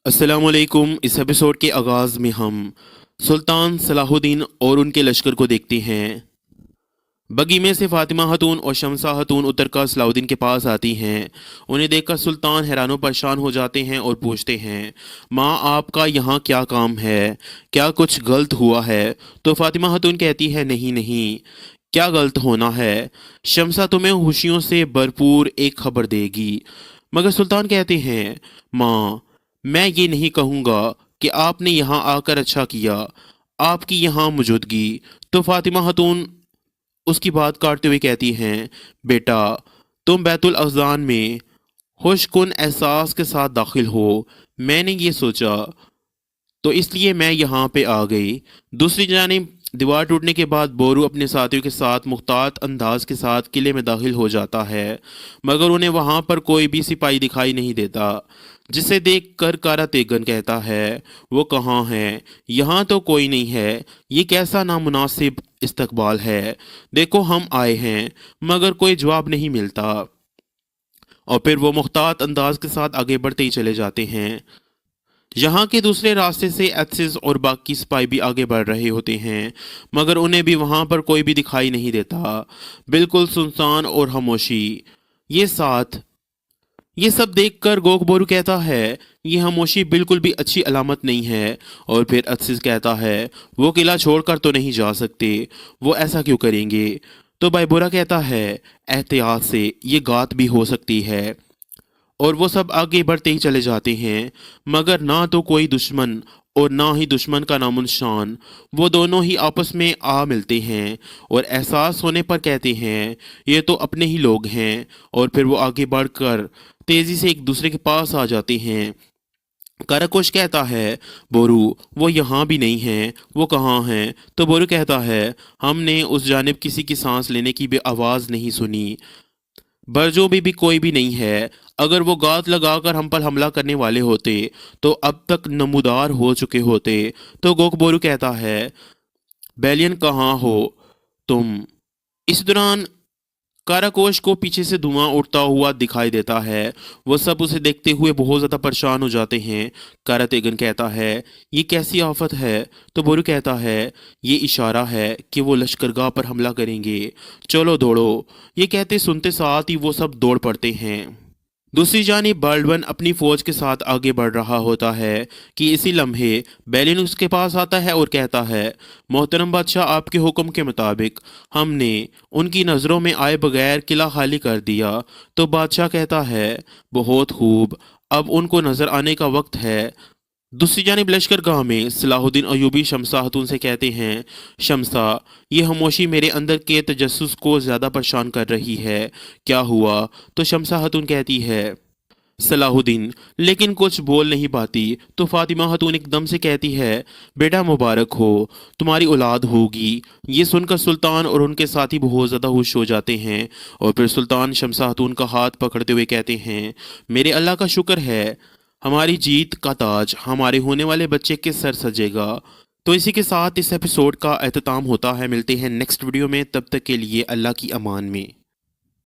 अस्सलाम वालेकुम। इस एपिसोड के आगाज़ में हम सुल्तान सलाहुद्दीन और उनके लश्कर को देखते हैं। बगी में से फातिमा खातून और शमसा खातून उतरकर सलाहुद्दीन के पास आती हैं। उन्हें देखकर सुल्तान हैरान परेशान हो जाते हैं और पूछते हैं, माँ आपका यहाँ क्या काम है? क्या कुछ गलत हुआ है? तो फातिमा खातून कहती है, नहीं नहीं, क्या गलत होना है? शमसा तुम्हें खुशियों से भरपूर एक खबर देगी। मगर सुल्तान कहते हैं, माँ मैं ये नहीं कहूँगा कि आपने यहाँ आकर अच्छा किया, आपकी यहाँ मौजूदगी। तो फातिमा खातून उसकी बात काटते हुए कहती हैं, बेटा तुम बैतुल अज़ान में खुशकुन एहसास के साथ दाखिल हो, मैंने ये सोचा तो इसलिए मैं यहाँ पे आ गई। दूसरी जानिब दीवार टूटने के बाद बोरू अपने साथियों के साथ मुख्तात अंदाज के साथ किले में दाखिल हो जाता है, मगर उन्हें वहाँ पर कोई भी सिपाही दिखाई नहीं देता, जिसे देख कर कारा तेगन कहता है, वो कहाँ है? यहाँ तो कोई नहीं है। ये कैसा नामुनासिब इस्तकबाल है। देखो हम आए हैं मगर कोई जवाब नहीं मिलता। और फिर वो मुख्तात अंदाज के साथ आगे बढ़ते ही चले जाते हैं। यहाँ के दूसरे रास्ते से एथसिस और बाकी सिपाही भी आगे बढ़ रहे होते हैं, मगर उन्हें भी वहाँ पर कोई भी दिखाई नहीं देता। बिल्कुल सुनसान और खामोशी। ये साथ ये सब देखकर गोकबोरू कहता है, ये खामोशी बिल्कुल भी अच्छी अलामत नहीं है। और फिर अथसिस कहता है, वो किला छोड़कर तो नहीं जा सकते, वो ऐसा क्यों करेंगे? तो बाइबोरा कहता है, एहतियात से ये गात भी हो सकती है। और वो सब आगे बढ़ते ही चले जाते हैं, मगर ना तो कोई दुश्मन और ना ही दुश्मन का नामो निशान। वो दोनों ही आपस में आ मिलते हैं और एहसास होने पर कहते हैं, ये तो अपने ही लोग हैं। और फिर वो आगे बढ़कर तेजी से एक दूसरे के पास आ जाते हैं। काराकोश कहता है, बोरू वो यहाँ भी नहीं है, वो कहाँ हैं? तो बोरू कहता है, हमने उस जानिब किसी की सांस लेने की भी आवाज़ नहीं सुनी। बरजों में भी कोई भी नहीं है। अगर वो गात लगाकर हम पर हमला करने वाले होते तो अब तक नमूदार हो चुके होते। तो गोकबोरू कहता है, बैलियन कहाँ हो तुम? इस दौरान काराकोश को पीछे से धुआं उड़ता हुआ दिखाई देता है। वो सब उसे देखते हुए बहुत ज़्यादा परेशान हो जाते हैं। कारातेगन कहता है, ये कैसी आफत है? तो बोरू कहता है, ये इशारा है कि वो लश्करगाह पर हमला करेंगे, चलो दौड़ो। ये कहते सुनते साथ ही वो सब दौड़ पड़ते हैं। दूसरी जानिब बाल्डवन अपनी फौज के साथ आगे बढ़ रहा होता है कि इसी लम्हे बेलिन उसके पास आता है और कहता है, मोहतरम बादशाह आपके हुक्म के मुताबिक हमने उनकी नज़रों में आए बगैर किला खाली कर दिया। तो बादशाह कहता है, बहुत खूब, अब उनको नज़र आने का वक्त है। दूसरी जानिब लश्करगाह में सलाहुद्दीन अयूबी शमसा खातून से कहते हैं, शमसा ये खामोशी मेरे अंदर के तजस्सुस को ज़्यादा परेशान कर रही है, क्या हुआ? तो शमसा खातून कहती है, सलाहुद्दीन लेकिन कुछ बोल नहीं पाती। तो फातिमा खातून एकदम से कहती है, बेटा मुबारक हो, तुम्हारी औलाद होगी। ये सुनकर सुल्तान और उनके साथी बहुत ज़्यादा खुश हो जाते हैं। और फिर सुल्तान शमसा खातून का हाथ पकड़ते हुए कहते हैं, मेरे अल्लाह का शुक्र है, हमारी जीत का ताज हमारे होने वाले बच्चे के सर सजेगा। तो इसी के साथ इस एपिसोड का एहतताम होता है। मिलते हैं नेक्स्ट वीडियो में, तब तक के लिए अल्लाह की अमान में।